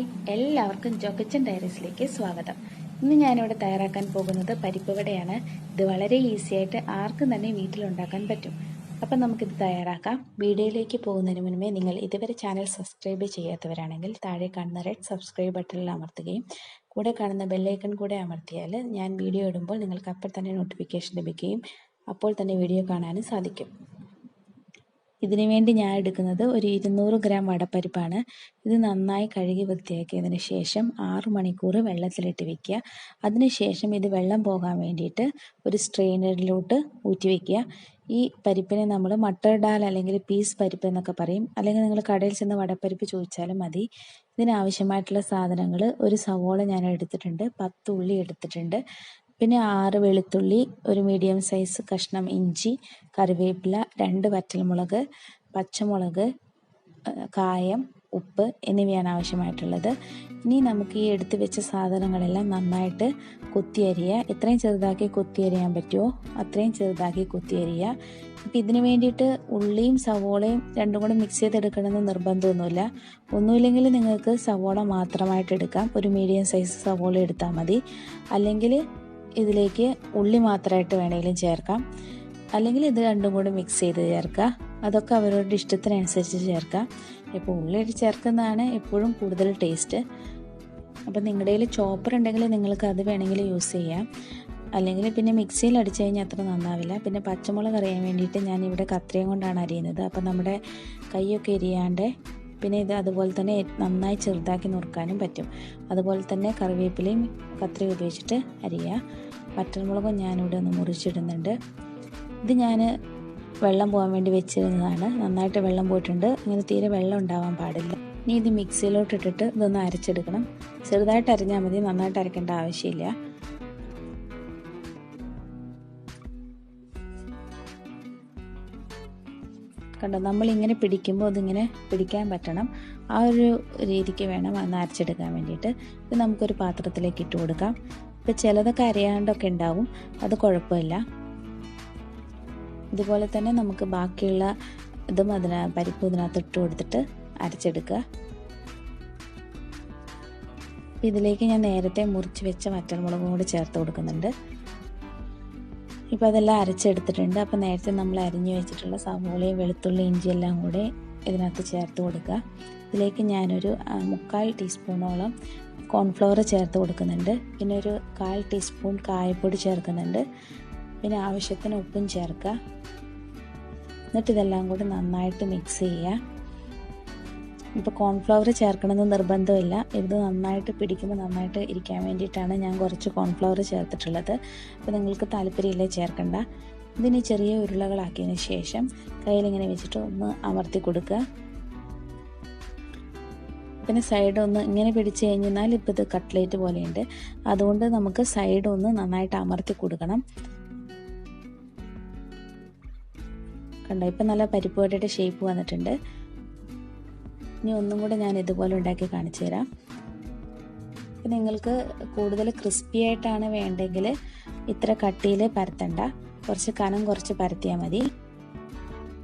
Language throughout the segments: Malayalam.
ഹായ്, എല്ലാവർക്കും ജോക്കിച്ചൻ ഡയറീസിലേക്ക് സ്വാഗതം. ഇന്ന് ഞാനിവിടെ തയ്യാറാക്കാൻ പോകുന്നത് പരിപ്പ് വടയാണ്. ഇത് വളരെ ഈസി ആയിട്ട് ആർക്കും തന്നെ വീട്ടിലുണ്ടാക്കാൻ പറ്റും. അപ്പം നമുക്കിത് തയ്യാറാക്കാം. വീഡിയോയിലേക്ക് പോകുന്നതിന് മുൻപേ നിങ്ങൾ ഇതുവരെ ചാനൽ സബ്സ്ക്രൈബ് ചെയ്യാത്തവരാണെങ്കിൽ താഴെ കാണുന്ന റെഡ് സബ്സ്ക്രൈബ് ബട്ടണിൽ അമർത്തുകയും കൂടെ കാണുന്ന ബെല്ലൈക്കൺ കൂടെ അമർത്തിയാൽ ഞാൻ വീഡിയോ ഇടുമ്പോൾ നിങ്ങൾക്ക് അപ്പോൾ തന്നെ നോട്ടിഫിക്കേഷൻ ലഭിക്കുകയും അപ്പോൾ തന്നെ വീഡിയോ കാണാനും സാധിക്കും. ഇതിനു വേണ്ടി ഞാൻ എടുക്കുന്നത് ഒരു 200 ഗ്രാം വടപ്പരിപ്പാണ്. ഇത് നന്നായി കഴുകി വൃത്തിയാക്കിയതിന് ശേഷം 6 മണിക്കൂർ വെള്ളത്തിലിട്ട് വെക്കുക. അതിനുശേഷം ഇത് വെള്ളം പോകാൻ വേണ്ടിയിട്ട് ഒരു സ്ട്രെയിനറിലോട്ട് ഊറ്റി വയ്ക്കുക. ഈ പരിപ്പിനെ നമ്മൾ മട്ടർ ഡാൽ അല്ലെങ്കിൽ പീസ് പരിപ്പ് എന്നൊക്കെ പറയും. അല്ലെങ്കിൽ നിങ്ങൾ കടയിൽ ചെന്ന് വടപ്പരിപ്പ് ചോദിച്ചാലും മതി. ഇതിനാവശ്യമായിട്ടുള്ള സാധനങ്ങൾ: ഒരു സവോള ഞാൻ എടുത്തിട്ടുണ്ട്, 10 ഉള്ളി എടുത്തിട്ടുണ്ട്, പിന്നെ 6 വെളുത്തുള്ളി, ഒരു മീഡിയം സൈസ് കഷ്ണം ഇഞ്ചി, കറിവേപ്പില, 2 വറ്റൽമുളക്, പച്ചമുളക്, കായം, ഉപ്പ് എന്നിവയാണ് ആവശ്യമായിട്ടുള്ളത്. ഇനി നമുക്ക് ഈ എടുത്തു വെച്ച സാധനങ്ങളെല്ലാം നന്നായിട്ട് കൊത്തിയരിയുക. എത്രയും ചെറുതാക്കി കൊത്തിയരിയാൻ പറ്റുമോ അത്രയും ചെറുതാക്കി കൊത്തിയരിയുക. ഇപ്പം ഇതിന് വേണ്ടിയിട്ട് ഉള്ളിയും സവോളയും രണ്ടും കൂടെ മിക്സ് ചെയ്തെടുക്കണമെന്ന് നിർബന്ധമൊന്നുമില്ല. ഒന്നുമില്ലെങ്കിൽ നിങ്ങൾക്ക് സവോള മാത്രമായിട്ട് എടുക്കാം. ഒരു മീഡിയം സൈസ് സവോള എടുത്താൽ മതി. അല്ലെങ്കിൽ ഇതിലേക്ക് ഉള്ളി മാത്രമായിട്ട് വേണമെങ്കിലും ചേർക്കാം. അല്ലെങ്കിൽ ഇത് രണ്ടും കൂടി മിക്സ് ചെയ്ത് ചേർക്കുക. അതൊക്കെ അവരുടെ ഇഷ്ടത്തിനനുസരിച്ച് ചേർക്കാം. ഇപ്പോൾ ഉള്ളി ചേർക്കുന്നതാണ് എപ്പോഴും കൂടുതൽ ടേസ്റ്റ്. അപ്പം നിങ്ങളുടെ കയ്യിൽ ചോപ്പർ ഉണ്ടെങ്കിൽ നിങ്ങൾക്ക് അത് വേണമെങ്കിൽ യൂസ് ചെയ്യാം. അല്ലെങ്കിൽ പിന്നെ മിക്സിയിൽ അടിച്ചു കഴിഞ്ഞാൽ അത്ര നന്നാവില്ല. പിന്നെ പച്ചമുളക് അറിയാൻ വേണ്ടിയിട്ട് ഞാനിവിടെ കത്രിക കൊണ്ടാണ് അരിയുന്നത്. അപ്പം നമ്മുടെ കൈയൊക്കെ എരിയാണ്ട്. പിന്നെ ഇത് അതുപോലെ തന്നെ നന്നായി ചെറുതാക്കി നുറുക്കാനും പറ്റും. അതുപോലെ തന്നെ കറിവേപ്പിലയും കത്രിക ഉപയോഗിച്ചിട്ട് അരിയുക. വറ്റൽമുളകും ഞാനിവിടെ ഒന്ന് മുറിച്ചിടുന്നുണ്ട്. ഇത് ഞാൻ വെള്ളം പോകാൻ വേണ്ടി വെച്ചിരുന്നതാണ്. നന്നായിട്ട് വെള്ളം പോയിട്ടുണ്ട്. ഇങ്ങനെ തീരെ വെള്ളം ഉണ്ടാവാൻ പാടില്ല. ഇനി ഇത് മിക്സിയിലോട്ട് ഇട്ടിട്ട് ഇതൊന്ന് അരച്ചെടുക്കണം. ചെറുതായിട്ട് അരിഞ്ഞാൽ മതി, നന്നായിട്ട് അരയ്ക്കേണ്ട ആവശ്യമില്ല. കണ്ടോ, നമ്മളിങ്ങനെ പിടിക്കുമ്പോൾ അതിങ്ങനെ പിടിക്കാൻ പറ്റണം. ആ ഒരു രീതിക്ക് വേണം അന്ന് അരച്ചെടുക്കാൻ വേണ്ടിയിട്ട്. ഇത് നമുക്കൊരു പാത്രത്തിലേക്ക് ഇട്ട് കൊടുക്കാം. ഇപ്പം ചിലതൊക്കെ അരയാണ്ടൊക്കെ ഉണ്ടാവും, അത് കുഴപ്പമില്ല. ഇതുപോലെ തന്നെ നമുക്ക് ബാക്കിയുള്ള ഇതും പരിപ്പും ഇതിനകത്ത് ഇട്ട് കൊടുത്തിട്ട് അരച്ചെടുക്കുക. ഇതിലേക്ക് ഞാൻ നേരത്തെ മുറിച്ച് വെച്ച വറ്റൽമുളകും കൂടി ചേർത്ത് കൊടുക്കുന്നുണ്ട്. ഇപ്പോൾ അതെല്ലാം അരച്ചെടുത്തിട്ടുണ്ട്. അപ്പോൾ നേരത്തെ നമ്മൾ അരിഞ്ഞു വെച്ചിട്ടുള്ള സവോളയും വെളുത്തുള്ളി ഇഞ്ചി എല്ലാം കൂടെ ഇതിനകത്ത് ചേർത്ത് കൊടുക്കുക. ഇതിലേക്ക് ഞാനൊരു 3/4 ടീസ്പൂണോളം കോൺഫ്ലവർ ചേർത്ത് കൊടുക്കുന്നുണ്ട്. പിന്നെ ഒരു 1/4 ടീസ്പൂൺ കായപ്പൊടി ചേർക്കുന്നുണ്ട്. പിന്നെ ആവശ്യത്തിന് ഉപ്പും ചേർക്കുക. എന്നിട്ട് ഇതെല്ലാം കൂടി നന്നായിട്ട് മിക്സ് ചെയ്യുക. ഇപ്പോൾ കോൺഫ്ലവർ ചേർക്കണമെന്ന് നിർബന്ധമില്ല. ഇത് നന്നായിട്ട് പിടിക്കുമ്പോൾ നന്നായിട്ട് ഇരിക്കാൻ വേണ്ടിയിട്ടാണ് ഞാൻ കുറച്ച് കോൺഫ്ലവർ ചേർത്തിട്ടുള്ളത്. അപ്പോൾ നിങ്ങൾക്ക് താല്പര്യമില്ലേ ചേർക്കണ്ട. ഇതിന് ചെറിയ ഉരുളകളാക്കിയതിന് ശേഷം കയ്യിലിങ്ങനെ വെച്ചിട്ട് ഒന്ന് അമർത്തി കൊടുക്കുക. പിന്നെ സൈഡ് ഒന്ന് ഇങ്ങനെ പിടിച്ച് കഴിഞ്ഞാൽ ഇപ്പോൾ ഇത് കട്ട്ലേറ്റ് പോലെയുണ്ട്. അതുകൊണ്ട് നമുക്ക് സൈഡ് ഒന്ന് നന്നായിട്ട് അമർത്തി കൊടുക്കണം. കണ്ടോ, ഇപ്പം നല്ല പരിപ്പ് വടയുടെ ഷേപ്പ് വന്നിട്ടുണ്ട്. ഇനി ഒന്നും കൂടെ ഞാൻ ഇതുപോലെ ഉണ്ടാക്കി കാണിച്ചു തരാം. ഇപ്പം നിങ്ങൾക്ക് കൂടുതൽ ക്രിസ്പി ആയിട്ടാണ് വേണ്ടെങ്കിൽ ഇത്ര കട്ടിയിൽ പരത്തണ്ട, കുറച്ച് കനം കുറച്ച് പരത്തിയാൽ മതി.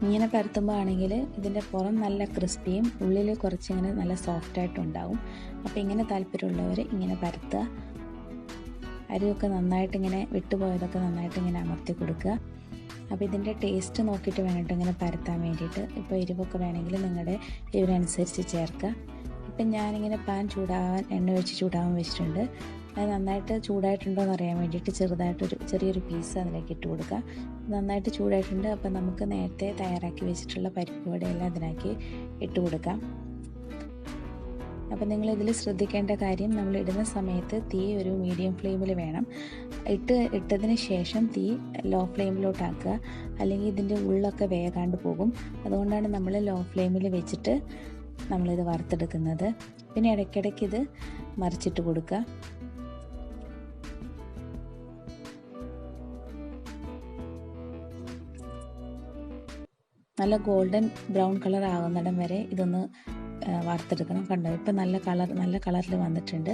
ഇങ്ങനെ പരത്തുമ്പോൾ ആണെങ്കിൽ ഇതിൻ്റെ പുറം നല്ല ക്രിസ്പിയും ഉള്ളിൽ കുറച്ചിങ്ങനെ നല്ല സോഫ്റ്റായിട്ടുണ്ടാവും. അപ്പോൾ ഇങ്ങനെ താല്പര്യമുള്ളവർ ഇങ്ങനെ പരത്തുക. അരിയൊക്കെ നന്നായിട്ട് ഇങ്ങനെ വിട്ടുപോയതൊക്കെ നന്നായിട്ട് ഇങ്ങനെ അമർത്തി കൊടുക്കുക. അപ്പോൾ ഇതിൻ്റെ ടേസ്റ്റ് നോക്കിയിട്ട് വേണം ഇങ്ങനെ പരത്താൻ വേണ്ടിയിട്ട്. ഇപ്പോൾ എരിവൊക്കെ വേണമെങ്കിൽ നിങ്ങളുടെ എരിവിനനുസരിച്ച് ചേർക്കുക. ഇപ്പം ഞാനിങ്ങനെ പാൻ ചൂടാവാൻ എണ്ണ ഒഴിച്ച് ചൂടാവാൻ വെച്ചിട്ടുണ്ട്. അത് നന്നായിട്ട് ചൂടായിട്ടുണ്ടോ എന്ന് അറിയാൻ വേണ്ടിയിട്ട് ചെറിയൊരു പീസ് അതിലേക്ക് ഇട്ട് കൊടുക്കുക. നന്നായിട്ട് ചൂടായിട്ടുണ്ട്. അപ്പം നമുക്ക് നേരത്തെ തയ്യാറാക്കി വെച്ചിട്ടുള്ള പരിപ്പ് വടയെല്ലാം അതിനാക്കി ഇട്ട് കൊടുക്കാം. അപ്പം നിങ്ങളിതിൽ ശ്രദ്ധിക്കേണ്ട കാര്യം, നമ്മൾ ഇടുന്ന സമയത്ത് തീ ഒരു മീഡിയം ഫ്ലെയിമിൽ വേണം. ഇട്ടതിന് ശേഷം തീ ലോ ഫ്ലെയിമിലോട്ടാക്കുക. അല്ലെങ്കിൽ ഇതിൻ്റെ ഉള്ളൊക്കെ വേകാണ്ട് പോകും. അതുകൊണ്ടാണ് നമ്മൾ ലോ ഫ്ലെയിമിൽ വെച്ചിട്ട് നമ്മളിത് വറുത്തെടുക്കുന്നത്. പിന്നെ ഇടയ്ക്കിടയ്ക്ക് ഇത് മറിച്ചിട്ട് കൊടുക്കുക. നല്ല ഗോൾഡൻ ബ്രൗൺ കളർ ആകുന്നിടം വരെ ഇതൊന്ന് വറുത്തെടുക്കണം. കണ്ടോ, ഇപ്പം നല്ല കളറിൽ വന്നിട്ടുണ്ട്.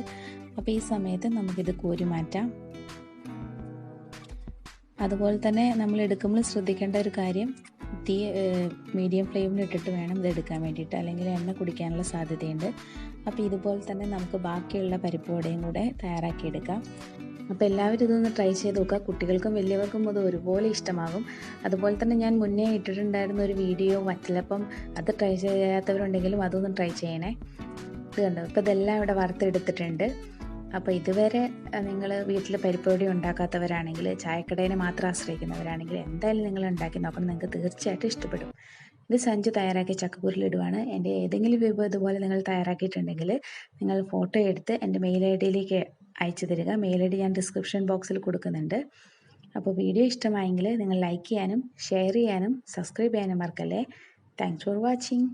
അപ്പോൾ ഈ സമയത്ത് നമുക്കിത് കോരി മാറ്റാം. അതുപോലെ തന്നെ നമ്മൾ എടുക്കുമ്പോൾ ശ്രദ്ധിക്കേണ്ട ഒരു കാര്യം, തീ മീഡിയം ഫ്ലെയിമിൽ ഇട്ടിട്ട് വേണം ഇത് എടുക്കാൻ വേണ്ടിയിട്ട്, അല്ലെങ്കിൽ എണ്ണ കുടിക്കാനുള്ള സാധ്യതയുണ്ട്. അപ്പോൾ ഇതുപോലെ തന്നെ നമുക്ക് ബാക്കിയുള്ള പരിപ്പ് വടയും കൂടെ തയ്യാറാക്കിയെടുക്കാം. അപ്പോൾ എല്ലാവരും ഇതൊന്ന് ട്രൈ ചെയ്ത് നോക്കുക. കുട്ടികൾക്കും വലിയവർക്കും അത് ഒരുപോലെ ഇഷ്ടമാകും. അതുപോലെ തന്നെ ഞാൻ മുന്നേ ഇട്ടിട്ടുണ്ടായിരുന്ന ഒരു വീഡിയോ വറ്റലപ്പം, അത് ട്രൈ ചെയ്യാത്തവരുണ്ടെങ്കിലും അതൊന്ന് ട്രൈ ചെയ്യണേ. ഇത് കണ്ടോ, ഇപ്പോൾ ഇതെല്ലാം ഇവിടെ വറുത്തെടുത്തിട്ടുണ്ട്. അപ്പോൾ ഇതുവരെ നിങ്ങൾ വീട്ടിൽ പരിപ്പ് വട ഉണ്ടാക്കാത്തവരാണെങ്കിൽ, ചായക്കടേനെ മാത്രം ആശ്രയിക്കുന്നവരാണെങ്കിൽ എന്തായാലും നിങ്ങൾ ഉണ്ടാക്കി നോക്കണം. നിങ്ങൾക്ക് തീർച്ചയായിട്ടും ഇഷ്ടപ്പെടും. ഇത് സഞ്ജു തയ്യാറാക്കിയ ചക്കക്കുരുലിടുവാണ്. എൻ്റെ ഏതെങ്കിലും വിഭവം ഇതുപോലെ നിങ്ങൾ തയ്യാറാക്കിയിട്ടുണ്ടെങ്കിൽ നിങ്ങൾ ഫോട്ടോ എടുത്ത് എൻ്റെ മെയിൽ ഐ ഡിയിലേക്ക് അയച്ചു തരിക. മെയിൽ ഐ ഡി ഞാൻ ഡിസ്ക്രിപ്ഷൻ ബോക്സിൽ കൊടുക്കുന്നുണ്ട്. അപ്പോൾ വീഡിയോ ഇഷ്ടമായെങ്കിൽ നിങ്ങൾ ലൈക്ക് ചെയ്യാനും ഷെയർ ചെയ്യാനും സബ്സ്ക്രൈബ് ചെയ്യാനും മറക്കല്ലേ. Thanks for watching.